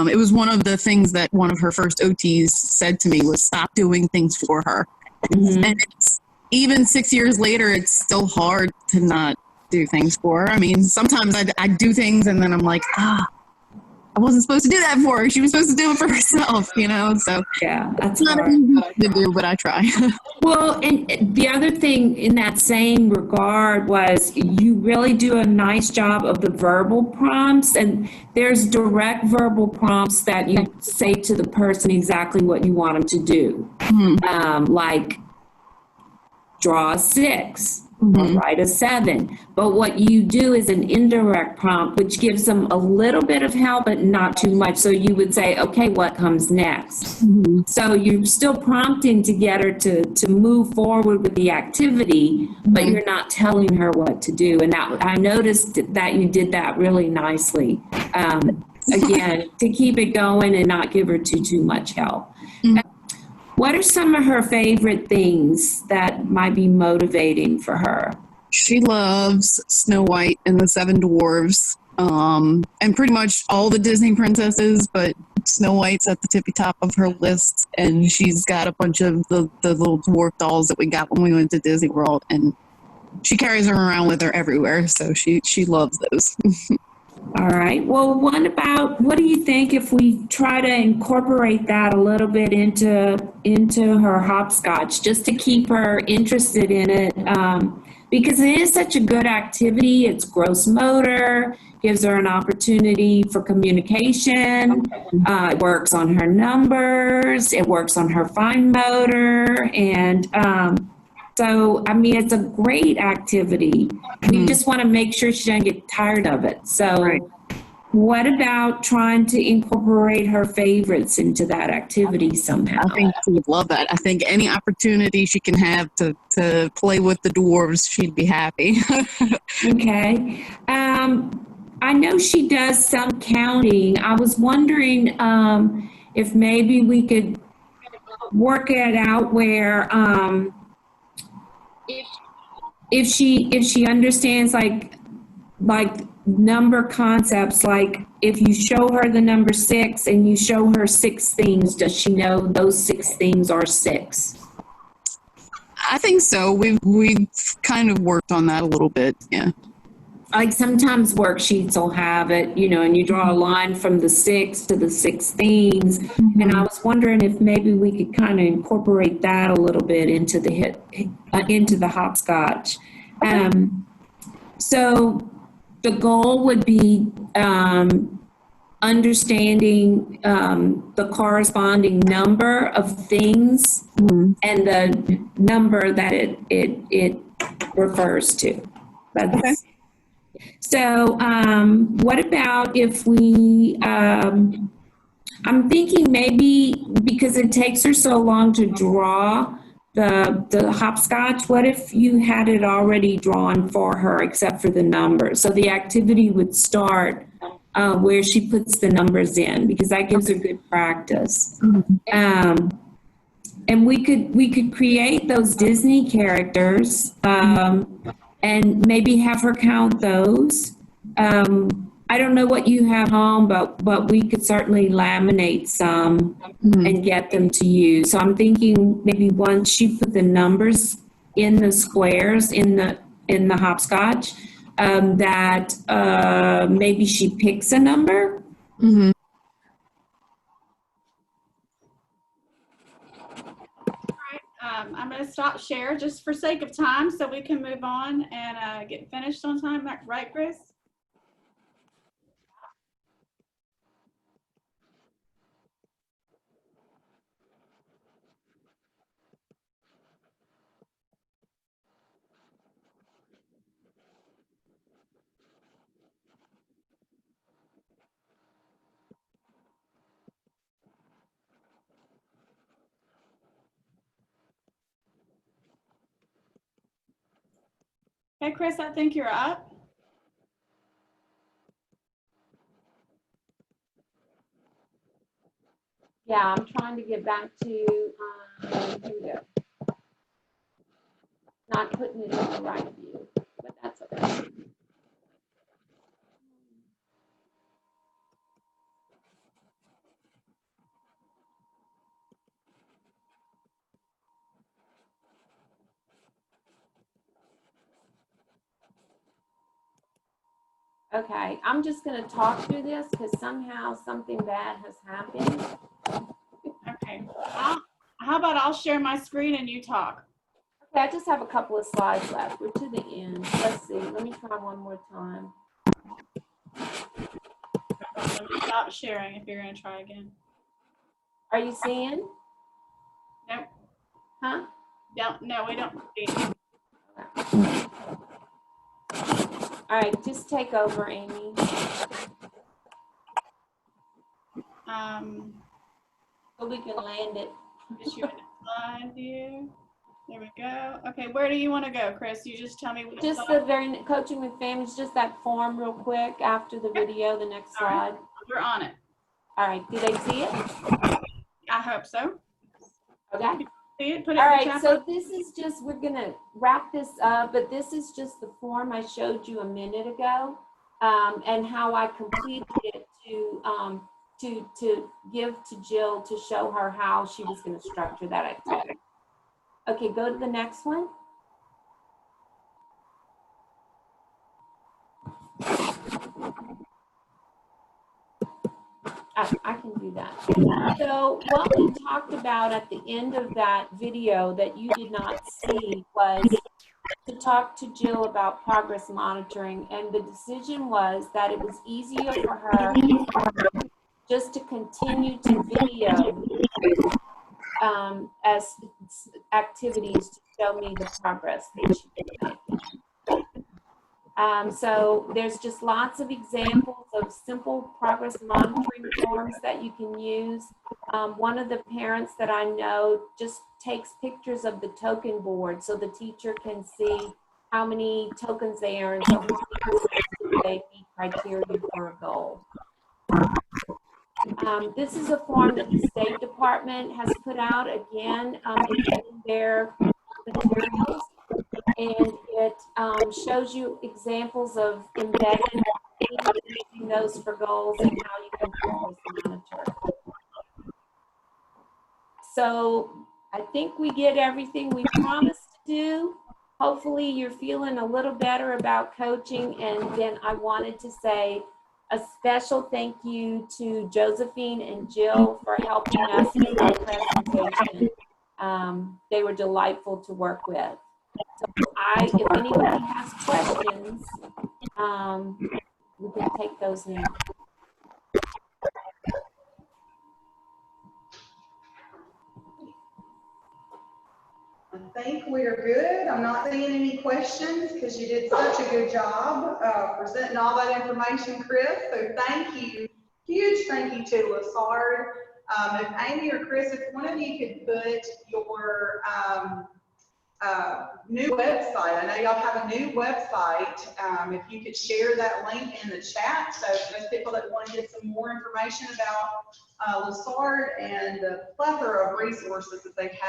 Speaker 5: it was one of the things that one of her first OTs said to me was stop doing things for her. And even 6 years later, it's still hard to not do things for her. I mean, sometimes I do things and then I'm like, I wasn't supposed to do that for her. She was supposed to do it for herself, you know? So
Speaker 7: Yeah, that's
Speaker 5: it's not
Speaker 7: hard.
Speaker 5: easy to do, but I try.
Speaker 7: Well, and the other thing in that same regard was you really do a nice job of the verbal prompts, and there's direct verbal prompts that you say to the person exactly what you want them to do. Like draw a 6 or write a 7. But what you do is an indirect prompt, which gives them a little bit of help, but not too much. So you would say, okay, what comes next? So you're still prompting to get her to move forward with the activity, but you're not telling her what to do. And that I noticed that you did that really nicely. Again, to keep it going and not give her too much help. What are some of her favorite things that might be motivating for her?
Speaker 5: She loves Snow White and the Seven Dwarfs, and pretty much all the Disney princesses, but Snow White's at the tippy top of her list, and she's got a bunch of the little dwarf dolls that we got when we went to Disney World, and she carries them around with her everywhere, so she loves those.
Speaker 7: All right. Well, what do you think if we try to incorporate that a little bit into her hopscotch, just to keep her interested in it? Because it is such a good activity. It's gross motor, gives her an opportunity for communication. It works on her numbers. It works on her fine motor, and so, I mean, it's a great activity. We just want to make sure she doesn't get tired of it. So, what about trying to incorporate her favorites into that activity somehow?
Speaker 5: I think she would love that. I think any opportunity she can have to play with the dwarves, she'd be happy.
Speaker 7: Okay. I know she does some counting. I was wondering if maybe we could work it out where if she understands like number concepts, like if you show her the number 6 and you show her 6 things, does she know those 6 things are 6?
Speaker 5: I think so. We've kind of worked on that a little bit. Yeah.
Speaker 7: Like sometimes worksheets will have it, you know, and you draw a line from the 6 to the 6 things. And I was wondering if maybe we could kind of incorporate that a little bit into the hopscotch. So the goal would be understanding the corresponding number of things and the number that it refers to. That's, so what about if we, I'm thinking maybe because it takes her so long to draw the hopscotch, what if you had it already drawn for her except for the numbers? So the activity would start where she puts the numbers in, because that gives her good practice. And we could create those Disney characters and maybe have her count those. I don't know what you have home, but we could certainly laminate some and get them to you. So I'm thinking maybe once she put the numbers in the squares in the hopscotch, that maybe she picks a number.
Speaker 3: I'm going to stop share just for sake of time so we can move on and get finished on time. Right, Chris? Hey, Chris, I think you're up.
Speaker 2: Yeah, I'm trying to get back to, here we go. Not putting it in the right view, but that's okay. Okay, I'm just gonna talk through this because somehow something bad has happened.
Speaker 3: Okay. How about I'll share my screen and you talk?
Speaker 2: Okay, I just have a couple of slides left. We're to the end. Let's see, let me try one more time.
Speaker 3: Let me stop sharing if you're gonna try again.
Speaker 2: Are you seeing?
Speaker 3: Nope.
Speaker 2: Huh?
Speaker 3: No, we don't see it.
Speaker 2: All right, just take over, Amy. So we can land it.
Speaker 3: Is you in slide view? There we go. Okay, where do you want to go, Chris? You just tell me which
Speaker 2: Just
Speaker 3: slide.
Speaker 2: the very coaching with families, just that form real quick after the video, the next
Speaker 3: All right.
Speaker 2: slide.
Speaker 3: We're on it.
Speaker 2: All right, do they see it?
Speaker 3: I hope so.
Speaker 2: Okay.
Speaker 3: See it? Put it
Speaker 2: All
Speaker 3: in the
Speaker 2: right,
Speaker 3: chat
Speaker 2: so
Speaker 3: box.
Speaker 2: this is just, we're gonna wrap this up, but this is just the form I showed you a minute ago, and how I completed it to give to Jill to show her how she was gonna structure that activity. Okay, go to the next one. I can do that. So what we talked about at the end of that video that you did not see was to talk to Jill about progress monitoring, and the decision was that it was easier for her just to continue to video as activities to show me the progress that she was making. So there's just lots of examples of simple progress monitoring forms that you can use. One of the parents that I know just takes pictures of the token board so the teacher can see how many tokens they earn, so they meet criteria for a goal. This is a form that the State Department has put out. Again, it's in their materials, and it shows you examples of embedded using those for goals and how you can progress monitor. So I think we get everything we promised to do. Hopefully you're feeling a little better about coaching, and then I wanted to say a special thank you to Josephine and Jill for helping us with our presentation. They were delightful to work with. So if anybody has questions, we can take those now.
Speaker 8: I think we are good. I'm not seeing any questions because you did such a good job presenting all that information, Chris. So thank you. Huge thank you to LASARD. If Amy or Chris, if one of you could put your new website. I know y'all have a new website. If you could share that link in the chat, so those people that want to get some more information about LASARD and the plethora of resources that they have.